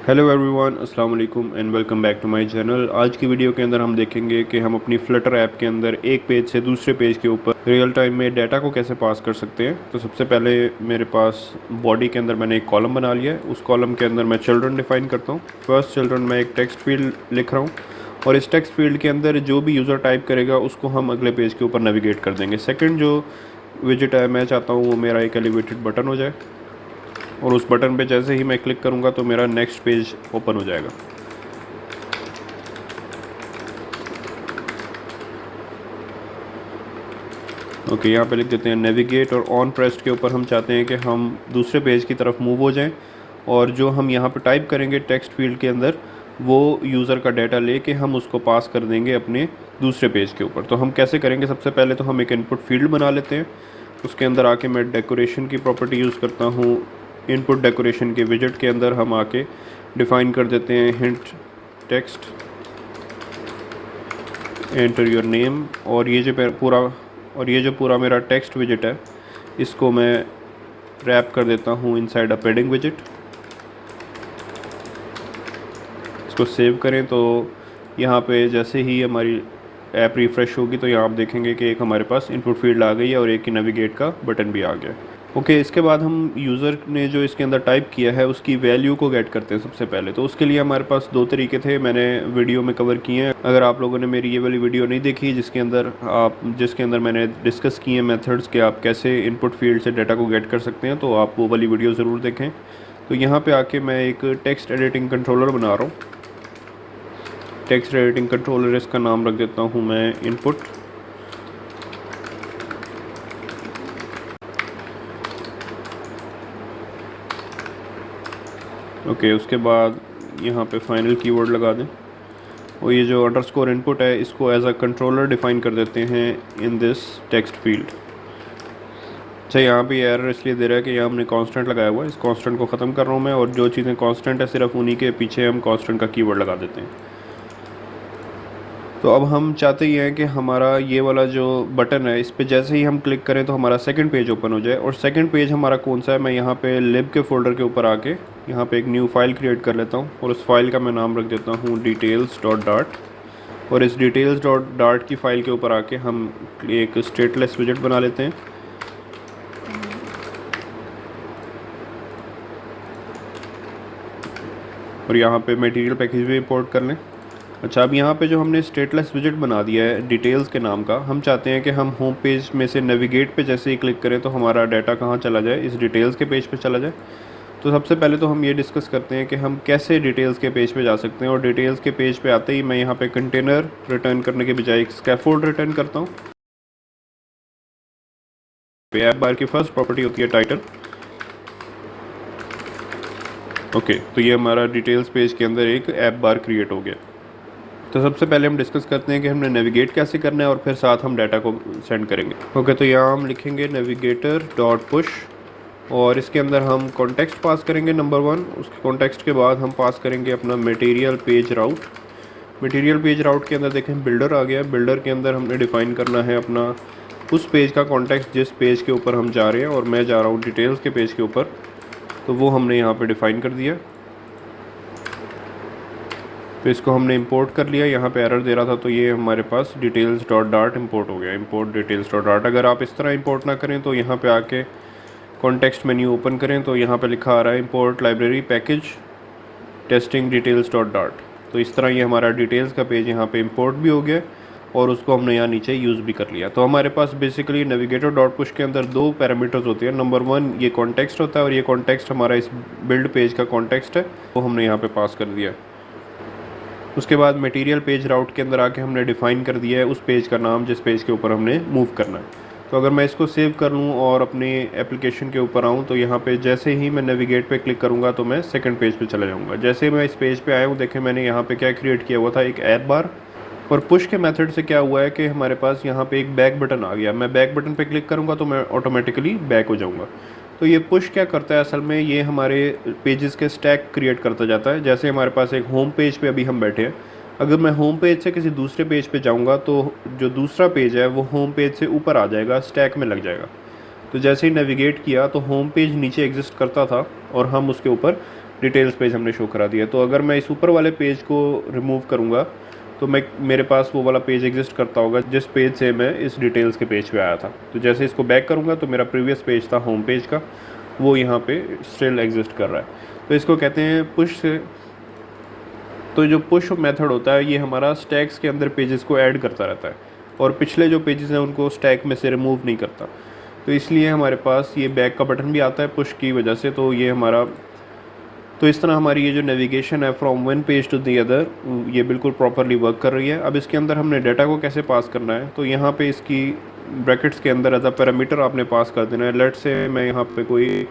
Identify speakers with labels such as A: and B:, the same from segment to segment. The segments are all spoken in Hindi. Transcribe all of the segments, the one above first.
A: हेलो एवरीवन, अस्सलाम वालेकुम and welcome back to my channel. आज की वीडियो के अंदर हम देखेंगे कि हम अपनी फ्लटर ऐप के अंदर एक पेज से दूसरे पेज के ऊपर रियल टाइम में डाटा को कैसे पास कर सकते हैं। तो सबसे पहले मेरे पास बॉडी के अंदर मैंने एक कॉलम बना लिया है। उस कॉलम के अंदर मैं चिल्ड्रन डिफाइन करता हूँ। फर्स्ट चिल्ड्रन मैं एक टेक्स्ट फील्ड लिख रहा हूँ और इस टेक्स्ट फील्ड के अंदर जो भी यूज़र टाइप करेगा उसको हम अगले पेज के ऊपर नेविगेट कर देंगे। सेकेंड जो विजिट है मैं चाहता हूँ वो मेरा एक एलिवेटेड बटन हो जाए और उस बटन पे जैसे ही मैं क्लिक करूँगा तो मेरा नेक्स्ट पेज ओपन हो जाएगा। ओके, यहाँ पे लिख देते हैं नेविगेट और ऑन प्रेस्ड के ऊपर हम चाहते हैं कि हम दूसरे पेज की तरफ मूव हो जाएं और जो हम यहाँ पे टाइप करेंगे टेक्स्ट फील्ड के अंदर वो यूज़र का डाटा लेके हम उसको पास कर देंगे अपने दूसरे पेज के ऊपर। तो हम कैसे करेंगे, सबसे पहले तो हम एक इनपुट फील्ड बना लेते हैं। उसके अंदर आके मैं डेकोरेशन की प्रॉपर्टी यूज़ करता हूँ। इनपुट डेकोरेशन के विजिट के अंदर हम आके डिफ़ाइन कर देते हैं hint text enter your name और ये जो पूरा मेरा टेक्स्ट विजिट है इसको मैं रैप कर देता हूँ इनसाइड अ पैडिंग विजिट। इसको सेव करें तो यहाँ पे जैसे ही हमारी ऐप रिफ़्रेश होगी तो यहाँ आप देखेंगे कि एक हमारे पास इनपुट फील्ड आ गई है और एक की नेविगेट का बटन भी आ गया। ओके, इसके बाद हम यूज़र ने जो इसके अंदर टाइप किया है उसकी वैल्यू को गेट करते हैं सबसे पहले। तो उसके लिए हमारे पास दो तरीके थे, मैंने वीडियो में कवर किए हैं। अगर आप लोगों ने मेरी ये वाली वीडियो नहीं देखी जिसके अंदर मैंने डिस्कस किए हैं मेथड्स कि आप कैसे इनपुट फील्ड से डाटा को गेट कर सकते हैं, तो आप वो वाली वीडियो ज़रूर देखें। तो यहाँ पर आके मैं एक टेक्स्ट एडिटिंग कंट्रोलर बना रहा हूँ। टेक्स्ट एडिटिंग कंट्रोलर इसका नाम रख देता हूँ मैं इनपुट। ओके, उसके बाद यहाँ पे फाइनल कीवर्ड लगा दें और ये जो अंडरस्कोर इनपुट है इसको एज अ कंट्रोलर डिफ़ाइन कर देते हैं इन दिस टेक्स्ट फील्ड। अच्छा, यहाँ पे एरर इसलिए दे रहा है कि यहाँ हमने कांस्टेंट लगाया हुआ है। इस कांस्टेंट को ख़त्म कर रहा हूँ मैं और जो चीज़ें कांस्टेंट है सिर्फ उन्हीं के पीछे हम कांस्टेंट का कीवर्ड लगा देते हैं। तो अब हम चाहते ही हैं कि हमारा ये वाला जो बटन है इस पर जैसे ही हम क्लिक करें तो हमारा सेकंड पेज ओपन हो जाए। और सेकंड पेज हमारा कौन सा है, मैं यहाँ पे लिब के फोल्डर के ऊपर आके यहाँ पे एक न्यू फाइल क्रिएट कर लेता हूँ और उस फाइल का मैं नाम रख देता हूँ details.dart। और इस details.dart की फ़ाइल के ऊपर आके हम एक स्टेटलेस विजेट बना लेते हैं। और यहाँ पे मटेरियल पैकेज भी इंपोर्ट कर लें। अच्छा, अब यहाँ पे जो हमने स्टेटलेस विजिट बना दिया है डिटेल्स के नाम का, हम चाहते हैं कि हम होम पेज में से नेविगेट पे जैसे ही क्लिक करें तो हमारा डाटा कहाँ चला जाए, इस डिटेल्स के पेज पे चला जाए। तो सबसे पहले तो हम ये डिस्कस करते हैं कि हम कैसे डिटेल्स के पेज पे जा सकते हैं। और डिटेल्स के पेज पे आते ही मैं यहाँ पे कंटेनर रिटर्न करने के बजाय एक स्कैफोल्ड रिटर्न करता हूँ। ऐप बार की फर्स्ट प्रॉपर्टी होती है टाइटल। ओके, तो ये हमारा डिटेल्स पेज के अंदर एक ऐप बार क्रिएट हो गया। तो सबसे पहले हम डिस्कस करते हैं कि हमने नेविगेट कैसे करना है और फिर साथ हम डाटा को सेंड करेंगे। ओके, तो यहाँ हम लिखेंगे नेविगेटर डॉट पुश और इसके अंदर हम कॉन्टेक्स्ट पास करेंगे नंबर 1। उसके कॉन्टेक्स्ट के बाद हम पास करेंगे अपना मटेरियल पेज राउट। मटेरियल पेज राउट के अंदर देखें बिल्डर आ गया। बिल्डर के अंदर हमने डिफ़ाइन करना है अपना उस पेज का कॉन्टेक्स्ट जिस पेज के ऊपर हम जा रहे हैं और मैं जा रहा हूँ डिटेल्स के पेज के ऊपर, तो वो हमने यहाँ पर डिफ़ाइन कर दिया। तो इसको हमने इंपोर्ट कर लिया। यहाँ पे एरर दे रहा था तो ये हमारे पास details.dart इंपोर्ट हो गया। Import details.dart। अगर आप इस तरह इंपोर्ट ना करें तो यहाँ पे आके कॉन्टेक्स्ट मेन्यू ओपन करें तो यहाँ पे लिखा आ रहा है import library package testing details.dart। तो इस तरह ये हमारा डिटेल्स का पेज यहाँ पे इंपोर्ट भी हो गया और उसको हमने यहाँ नीचे यूज़ भी कर लिया। तो हमारे पास बेसिकली नेविगेटर डॉट पुश के अंदर दो पैरामीटर्स होते हैं। नंबर 1 ये कॉन्टेक्स्ट होता है और ये कॉन्टेक्स्ट हमारा इस बिल्ड पेज का कॉन्टेक्स्ट है, वो हमने यहाँ पर पास कर दिया। उसके बाद मटेरियल पेज राउट के अंदर आके हमने डिफ़ाइन कर दिया है उस पेज का नाम जिस पेज के ऊपर हमने मूव करना है। तो अगर मैं इसको सेव कर लूँ और अपने एप्लीकेशन के ऊपर आऊँ तो यहाँ पे जैसे ही मैं नेविगेट पे क्लिक करूँगा तो मैं सेकंड पेज पे चला जाऊँगा। जैसे मैं इस पेज पे आया हूँ, देखें मैंने यहाँ पे क्या क्रिएट किया हुआ था, एक ऐप बार। और पुश के मेथड से क्या हुआ है कि हमारे पास यहाँ पे एक बैक बटन आ गया। मैं बैक बटन पे क्लिक करूँगा तो मैं ऑटोमेटिकली बैक हो जाऊँगा। तो ये पुश क्या करता है असल में, ये हमारे पेजेस के स्टैक क्रिएट करता जाता है। जैसे हमारे पास एक होम पेज पे अभी हम बैठे हैं, अगर मैं होम पेज से किसी दूसरे पेज पे जाऊंगा तो जो दूसरा पेज है वो होम पेज से ऊपर आ जाएगा, स्टैक में लग जाएगा। तो जैसे ही नेविगेट किया तो होम पेज नीचे एग्जिस्ट करता था और हम उसके ऊपर डिटेल्स पेज हमने शो करा दिया। तो अगर मैं इस ऊपर वाले पेज को रिमूव करूँगा तो मेरे पास वो वाला पेज एग्जिस्ट करता होगा जिस पेज से मैं इस डिटेल्स के पेज पे आया था। तो जैसे इसको बैक करूँगा तो मेरा प्रीवियस पेज था होम पेज का, वो यहाँ पे स्टिल एग्जिस्ट कर रहा है। तो इसको कहते हैं पुश से। तो जो पुश मेथड होता है ये हमारा स्टैक्स के अंदर पेजेस को ऐड करता रहता है और पिछले जो पेजेस हैं उनको स्टैक में से रिमूव नहीं करता। तो इसलिए हमारे पास ये बैक का बटन भी आता है पुश की वजह से। तो ये हमारा, तो इस तरह हमारी ये जो नेविगेशन है from one page to the other, ये बिल्कुल प्रॉपरली वर्क कर रही है। अब इसके अंदर हमने डाटा को कैसे पास करना है, तो यहाँ पे इसकी ब्रैकेट्स के अंदर एज अ पैरामीटर आपने पास कर देना है। लेट से मैं यहाँ पे कोई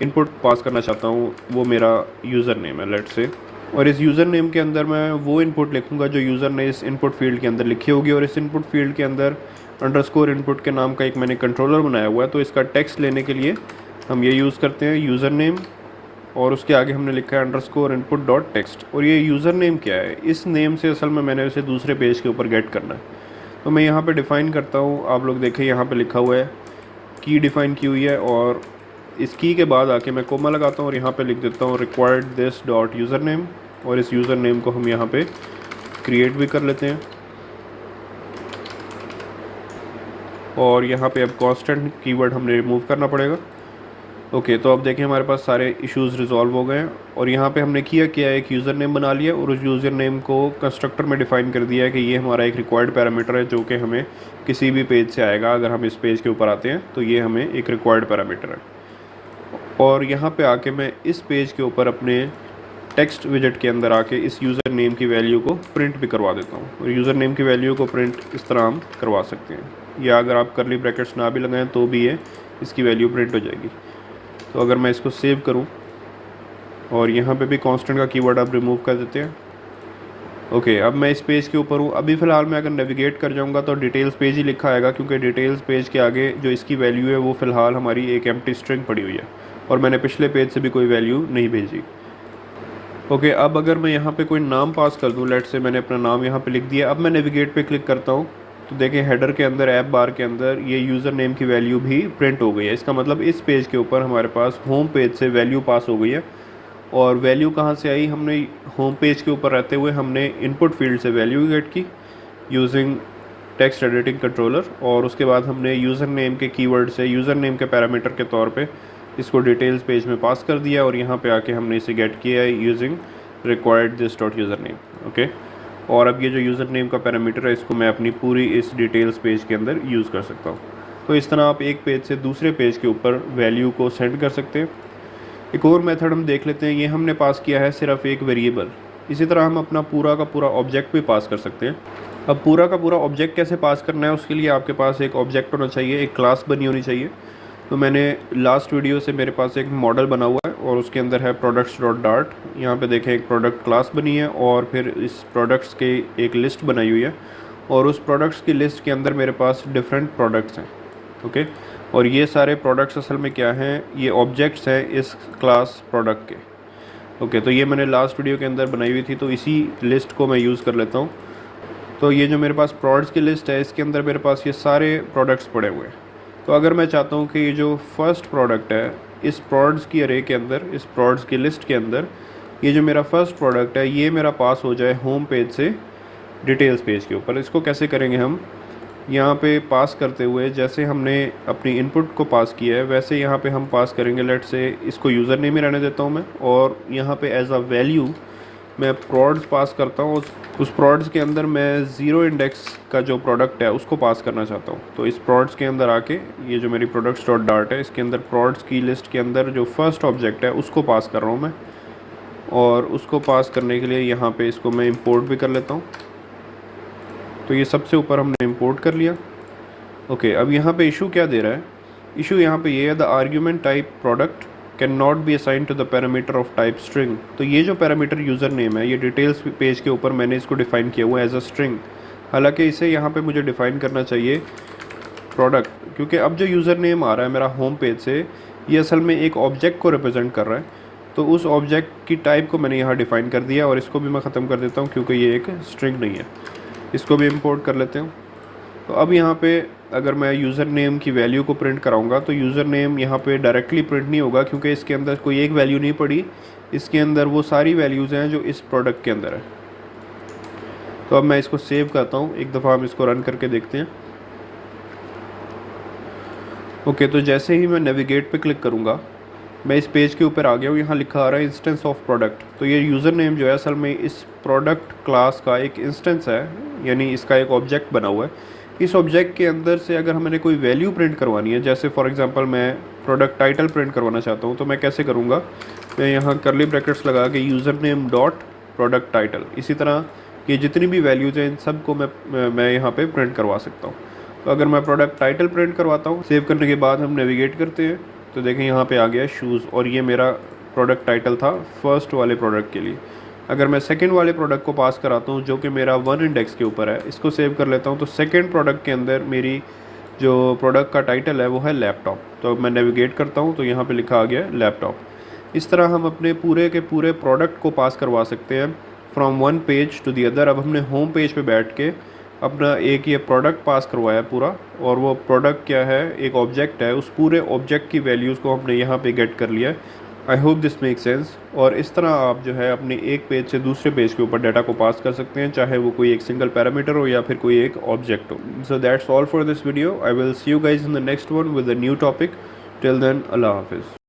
A: इनपुट पास करना चाहता हूँ, वो मेरा यूज़र नेम है लेट से, और इस यूज़र नेम के अंदर मैं वो इनपुट लिखूँगा जो यूज़र ने इस इनपुट फील्ड के अंदर लिखी होगी। और इस इनपुट फील्ड के अंदर अंडरस्कोर इनपुट के नाम का एक मैंने कंट्रोलर बनाया हुआ है। तो इसका टेक्स्ट लेने के लिए हम ये यूज़ करते हैं यूज़र नेम, और उसके आगे हमने लिखा है अंडरस्कोर इनपुट डॉट टेक्स्ट। और ये यूज़र नेम क्या है, इस नेम से असल में मैंने उसे दूसरे पेज के ऊपर गेट करना है। तो मैं यहाँ पे डिफ़ाइन करता हूँ, आप लोग देखें यहाँ पे लिखा हुआ है की डिफ़ाइन की हुई है, और इस की के बाद आके मैं कोमा लगाता हूँ और यहाँ पे लिख देता हूँ required this dot user name. और इस यूज़र नेम को हम यहाँ पे क्रिएट भी कर लेते हैं। और यहाँ पे अब कांस्टेंट कीवर्ड हमने रिमूव करना पड़ेगा। ओके, तो अब देखें हमारे पास सारे इश्यूज़ रिजॉल्व हो गए हैं। और यहाँ पे हमने किया एक यूज़र नेम बना लिया और उस यूज़र नेम को कंस्ट्रक्टर में डिफ़ाइन कर दिया है कि ये हमारा एक रिक्वायर्ड पैरामीटर है जो कि हमें किसी भी पेज से आएगा। अगर हम इस पेज के ऊपर आते हैं तो ये हमें एक रिक्वायर्ड पैरामीटर है। और यहाँ पे आके मैं इस पेज के ऊपर अपने टेक्स्ट विजेट के अंदर आके इस यूज़र नेम की वैल्यू को प्रिंट भी करवा देता हूँ। और यूज़र नेम की वैल्यू को प्रिंट इस तरह हम करवा सकते हैं, या अगर आप करली ब्रैकेट्स ना भी लगाएं तो भी ये इसकी वैल्यू प्रिंट हो जाएगी। तो अगर मैं इसको सेव करूं और यहाँ पे भी कांस्टेंट का कीवर्ड आप रिमूव कर देते हैं। ओके, अब मैं इस पेज के ऊपर हूँ। अभी फ़िलहाल मैं अगर नेविगेट कर जाऊँगा तो डिटेल्स पेज ही लिखा आएगा, क्योंकि डिटेल्स पेज के आगे जो इसकी वैल्यू है वो फ़िलहाल हमारी एक एम्प्टी स्ट्रिंग पड़ी हुई है और मैंने पिछले पेज से भी कोई वैल्यू नहीं भेजी। ओके, अब अगर मैं यहाँ पे कोई नाम पास कर दूँ, लेट से मैंने अपना नाम यहाँ पे लिख दिया। अब मैं नेविगेट पे क्लिक करता हूँ तो देखें हेडर के अंदर ऐप बार के अंदर ये यूज़र नेम की वैल्यू भी प्रिंट हो गई है। इसका मतलब इस पेज के ऊपर हमारे पास होम पेज से वैल्यू पास हो गई है। और वैल्यू कहाँ से आई, हमने होम पेज के ऊपर रहते हुए हमने इनपुट फील्ड से वैल्यू गेट की यूजिंग टेक्स्ट एडिटिंग कंट्रोलर, और उसके बाद हमने यूज़र नेम के कीवर्ड से यूज़र नेम के पैरामीटर के तौर पे इसको डिटेल्स पेज में पास कर दिया। और यहाँ पे आके हमने इसे गेट किया है using required this dot user name. Okay, और अब ये जो यूज़र नेम का पैरामीटर है इसको मैं अपनी पूरी इस डिटेल्स पेज के अंदर यूज़ कर सकता हूँ। तो इस तरह आप एक पेज से दूसरे पेज के ऊपर वैल्यू को सेंड कर सकते हैं। एक और मेथड हम देख लेते हैं, ये हमने पास किया है सिर्फ एक वेरिएबल। इसी तरह हम अपना पूरा का पूरा ऑब्जेक्ट भी पास कर सकते हैं। अब पूरा का पूरा ऑब्जेक्ट कैसे पास करना है, उसके लिए आपके पास एक ऑब्जेक्ट होना चाहिए, एक क्लास बनी होनी चाहिए। तो मैंने लास्ट वीडियो से मेरे पास एक मॉडल बना हुआ है और उसके अंदर है प्रोडक्ट्स डॉट डार्ट। यहाँ पे देखें एक प्रोडक्ट क्लास बनी है और फिर इस प्रोडक्ट्स के एक लिस्ट बनाई हुई है, और उस प्रोडक्ट्स की लिस्ट के अंदर मेरे पास डिफरेंट प्रोडक्ट्स हैं। ओके, और ये सारे प्रोडक्ट्स असल में क्या हैं, ये ऑब्जेक्ट्स हैं इस क्लास प्रोडक्ट के। ओके, तो ये मैंने लास्ट वीडियो के अंदर बनाई हुई थी, तो इसी लिस्ट को मैं यूज़ कर लेता हूँ। तो ये जो मेरे पास प्रोडक्ट्स की लिस्ट है इसके अंदर मेरे पास ये सारे प्रोडक्ट्स पड़े हुए हैं। तो अगर मैं चाहता हूँ कि ये जो फर्स्ट प्रोडक्ट है इस प्रोडक्ट्स की अरे के अंदर, इस प्रोडक्ट्स की लिस्ट के अंदर, ये जो मेरा फर्स्ट प्रोडक्ट है ये मेरा पास हो जाए होम पेज से डिटेल्स पेज के ऊपर। इसको कैसे करेंगे हम, यहाँ पे पास करते हुए जैसे हमने अपनी इनपुट को पास किया है वैसे यहाँ पे हम पास करेंगे। लेट से इसको यूज़र नेम ही रहने देता हूँ मैं, और यहाँ पे एज अ वैल्यू मैं प्रोडक्ट्स पास करता हूँ। उस प्रोडक्ट्स के अंदर मैं ज़ीरो इंडेक्स का जो प्रोडक्ट है उसको पास करना चाहता हूँ। तो इस प्रोडक्ट्स के अंदर आके ये जो मेरी प्रोडक्ट्स डॉट डार्ट है इसके अंदर प्रोडक्ट्स की लिस्ट के अंदर जो फर्स्ट ऑब्जेक्ट है उसको पास कर रहा हूँ मैं। और उसको पास करने के लिए यहाँ पे इसको मैं इंपोर्ट भी कर लेता हूँ। तो ये सबसे ऊपर हमने इंपोर्ट कर लिया। ओके, अब यहाँ पे इशू क्या दे रहा है, इशू यहाँ पे ये है the argument type product can not be assign to the parameter of type string. तो ये जो पैरामीटर यूज़र नेम है ये डिटेल्स पेज के ऊपर मैंने इसको डिफ़ाइन किया हुआ है एज अ स्ट्रिंग। हालांकि इसे यहाँ पे मुझे डिफ़ाइन करना चाहिए प्रोडक्ट, क्योंकि अब जो यूज़र नेम आ रहा है मेरा होम पेज से ये असल में एक ऑब्जेक्ट को रिप्रेजेंट कर रहा है। तो उस ऑब्जेक्ट की टाइप को मैंने यहाँ डिफ़ाइन कर दिया, और इसको भी मैं ख़त्म कर देता हूँ क्योंकि ये एक स्ट्रिंग नहीं है। इसको भी इम्पोर्ट कर लेते हैं। तो अब यहाँ पे अगर मैं यूज़र नेम की वैल्यू को प्रिंट कराऊंगा तो यूज़र नेम यहाँ पे डायरेक्टली प्रिंट नहीं होगा, क्योंकि इसके अंदर कोई एक वैल्यू नहीं पड़ी, इसके अंदर वो सारी वैल्यूज़ हैं जो इस प्रोडक्ट के अंदर है। तो अब मैं इसको सेव करता हूँ, एक दफ़ा हम इसको रन करके देखते हैं। ओके, तो जैसे ही मैं नेविगेट पे क्लिक करूँगा मैं इस पेज के ऊपर आ गया हूँ। यहाँ लिखा आ रहा है इंस्टेंस ऑफ प्रोडक्ट। तो ये यूज़र नेम जो है असल में इस प्रोडक्ट क्लास का एक इंस्टेंस है, यानी इसका एक ऑब्जेक्ट बना हुआ है। इस ऑब्जेक्ट के अंदर से अगर हमें कोई वैल्यू प्रिंट करवानी है, जैसे फॉर एग्जांपल मैं प्रोडक्ट टाइटल प्रिंट करवाना चाहता हूँ, तो मैं कैसे करूँगा, मैं यहाँ कर्ली ब्रैकेट्स लगा के user name dot product title, इसी तरह ये जितनी भी वैल्यूज़ हैं इन सब को मैं यहाँ पे प्रिंट करवा सकता हूँ। तो अगर मैं प्रोडक्ट टाइटल प्रिंट करवाता हूँ, सेव करने के बाद हम नेविगेट करते हैं तो देखें यहाँ पे आ गया शूज़, और ये मेरा प्रोडक्ट टाइटल था फर्स्ट वाले प्रोडक्ट के लिए। अगर मैं सेकंड वाले प्रोडक्ट को पास कराता हूँ जो कि मेरा 1 इंडेक्स के ऊपर है, इसको सेव कर लेता हूँ, तो सेकंड प्रोडक्ट के अंदर मेरी जो प्रोडक्ट का टाइटल है वो है लैपटॉप। तो मैं नेविगेट करता हूँ तो यहाँ पे लिखा आ गया लैपटॉप। इस तरह हम अपने पूरे के पूरे प्रोडक्ट को पास करवा सकते हैं from one page to the other. अब हमने होम पेज पे बैठ के अपना एक ये प्रोडक्ट पास करवाया पूरा, और वो प्रोडक्ट क्या है, एक ऑब्जेक्ट है, उस पूरे ऑब्जेक्ट की वैल्यूज़ को हमने यहाँ पे गेट कर लिया है। I hope this make sense. और इस तरह आप जो है अपने एक पेज से दूसरे पेज के ऊपर डाटा को पास कर सकते हैं, चाहे वो कोई एक सिंगल पैरामीटर हो या फिर कोई एक ऑब्जेक्ट हो। So that's all for this video. I will see you guys in the next one with a new topic. Till then, अल्लाह हाफिज़।